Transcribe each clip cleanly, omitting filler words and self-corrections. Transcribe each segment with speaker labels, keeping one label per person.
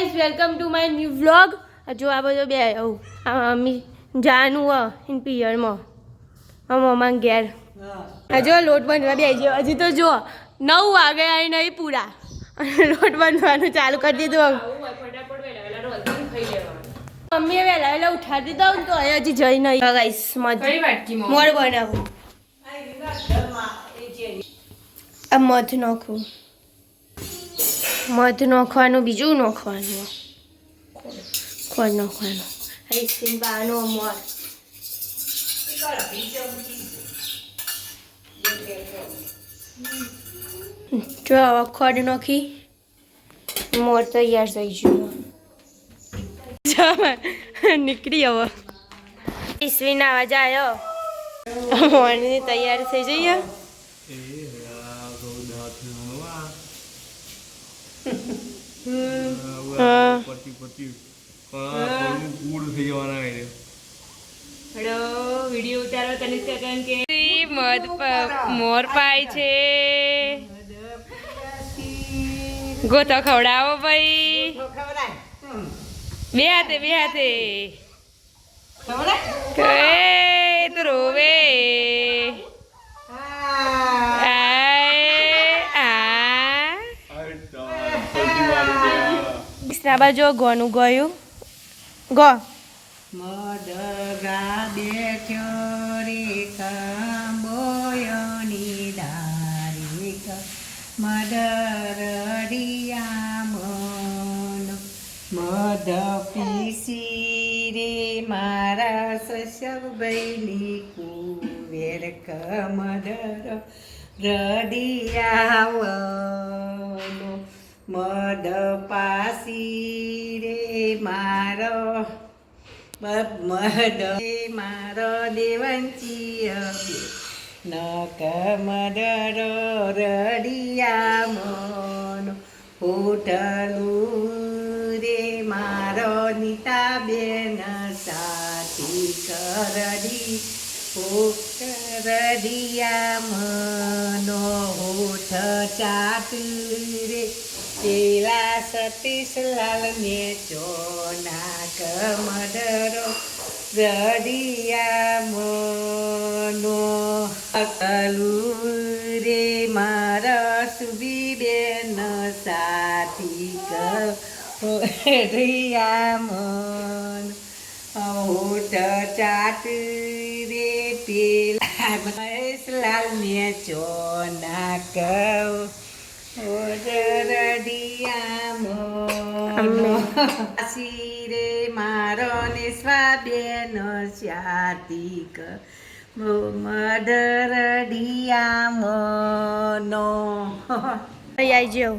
Speaker 1: Guys welcome to my new vlog. જો આ બધો બે મમ્મી જાનું ઇન પિયરમાં મમ્મા ઘેર જો લોટ બાંધવા બે ગયો. હજી તો જો 9 વાગે આવી નહીં પૂરા લોટ બાંધવાનું ચાલુ કરી દીધું. મમ્મીએ વહેલા વહેલા ઉઠાડી દઉં તો હજી જઈ નહીં. ગાઈસ મોર બનાવું આ મધ નાખું મધ નાખવાનું બીજું નાખવાનું ખોળ નાખવાનું આઈસ્ક્રીમ બાનો મોર જો આવા ખોળ નાખી મોર તૈયાર થઈ ગયું. નીકળી હવે ઈસવી નાવા જાય મોરની તૈયાર થઈ જઈએ. વિડીયો ઉતારો તનિષ્કા કારણ કે મધ મોર પાય છે. ગોતો ખવડાવો ભાઈ બે હાથે તો રોવે. બાજુ ગોનું ગયું ગો
Speaker 2: મદગા બેઠ્યો રે કંબોયની ડારી મદરડિયા મન મદ પીસી રે મારા સસબૈલી કુવેર કમદર રડિયાવનો મદ પાસી રે મારો મદ મારો દેવંચી નક મદર રડિયા મનો હોટલું રે મારો નીતાબેન સાથી કરડી રડિયા મનો હોઠ ચાટ રે પેલા સતીશલાલ ને ચોનાક મદરો રડિયા મનો અકલું રે મારા સુબીબેન સાથી કરિયા મન હોઠ ચાટ રે પેલા મહેશલાલ ને ચોનાક રે મારો ને સ્વાબેન સ્યાતિક મદરડિયા મનો
Speaker 1: આવી જાવ.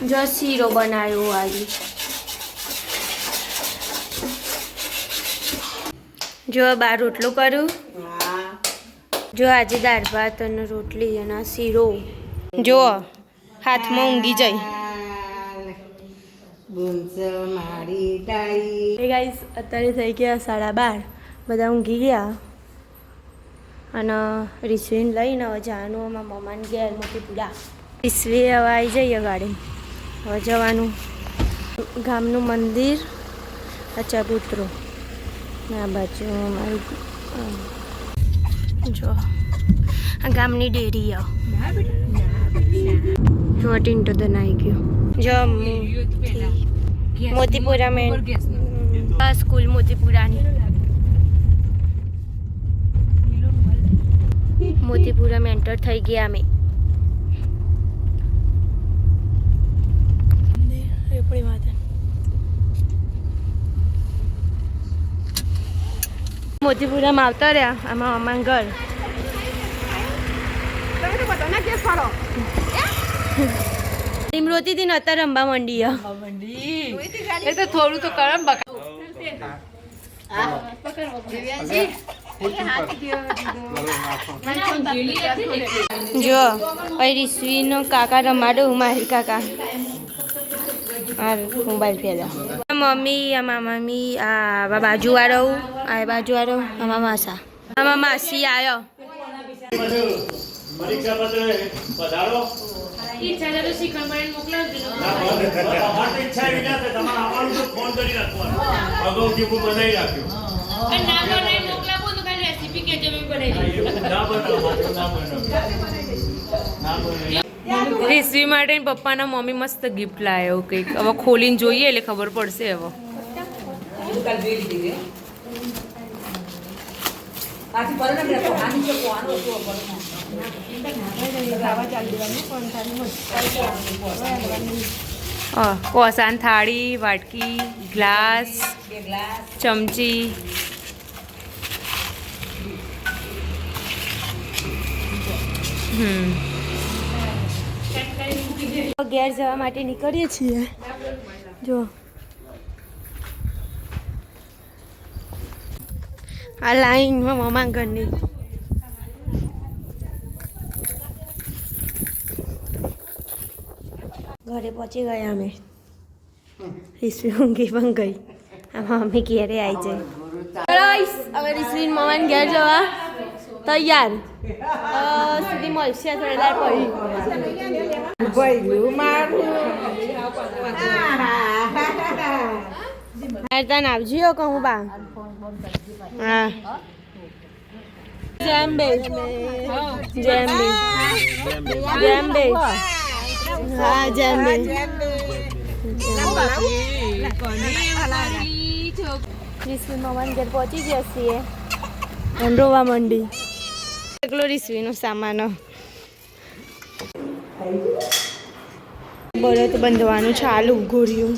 Speaker 1: જો શીરો બનાવ્યો આજે. જો બાર રોટલો કરું. જો આજે દાળ ભાત અને રોટલી અને શીરો. જો હાથમાં ઊંઘી જઈ. ગાઈસ અત્યારે થઈ ગયા 12:30. બધા ઊંઘી ગયા અને રિશ્વીને લઈને હવે જવાનું અમારા મમ્માને ઘેર મોટી પૂરા. રિશ્વી હવે આવી જઈએ ગાડી. હવે જવાનું ગામનું મંદિર ચબૂતરો આ બાજુ અમારી જો આ ગામની ડેરી જો ટીન્ટો તો નાઈ ગયો. જો મોતીપુરા મેં સ્કૂલ મોતીપુરાની મોતીપુરા મેં એન્ટર થઈ ગયા અમે. મોતીપુરામાં આવતા રહ્યા આમાં અમારા ઘર. રોતી હતી ને અત્યારે રમવા માંડી એ તો થોડું તો કરમ જો પછી રિશ્વીનો કાકા રમાડો મારી કાકા આ મોબાઈલ ફેરા મમ્મી આમાં મમ્મી આ બાજુવાળો આ બાજુવાળો આમાં માસા આમાં માસી આવ્યો
Speaker 3: પરીક્ષા પત્ર પધારો.
Speaker 1: ઈચ્છા છે તો શિખંડ બનાવીને મોકલાવજો.
Speaker 3: તમારી ઈચ્છા એવી ના થાય, તમારે આવવાનું તો ફોન કરી રાખવાનો. અગાઉથી હું બનાવી રાખ્યો.
Speaker 1: અને ના બનાવી મોકલાવો તો કાલે રેસીપી કહેજો મેં બનાવી દઉં.
Speaker 3: ના બનાવો, ના બનાવો. ના બનાવો.
Speaker 1: રેસીપી માટે પપ્પાના મમ્મી મસ્ત ગિફ્ટ લાવ્યો કંઈક. હવે ખોલીને જોઈએ એટલે ખબર પડશે હવે. કોસાન થાળી, વાટકી, ગ્લાસ, ચમચી. ઘેર જવા માટે નીકળીએ છીએ. જો આ લાઈનમાં મમા ઘરની ઘરે પહોંચી ગયા અમે. રિશ્વી ઊંઘી પણ ગઈ. આમાં અમે ઘેરે આવી જાય. હવે રિશ્વી મમાન ઘેર જવા તૈયાર. સુધી મળશે થોડી પડી.
Speaker 2: ભૈલું મારું
Speaker 1: તને આવજો કહું બા. હા જેમ બે જેમ બે જેમ બે હા જેમ બે. રિશ્વી મમાન ઘેર પહોંચી ગયા છીએ. રોવા મંડી. એકલો રિશ્વીનો સામાન બરત બંધવાનું ચાલુ ઘોર્યું.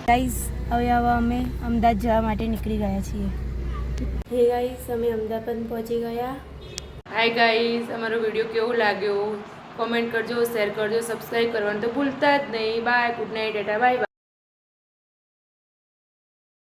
Speaker 1: ગાઈસ હવે અમે અમદાવાદ જવા માટે નીકળી ગયા છીએ. હે ગાઈસ અમે અમદાવાદ પહોંચી ગયા. હાય ગાઈસ, અમારો વિડીયો કેવો લાગ્યો કોમેન્ટ કરજો, શેર કરજો, સબસ્ક્રાઈબ કરવાનું તો ભૂલતા જ નહીં. Bye, good night, tata, bye by.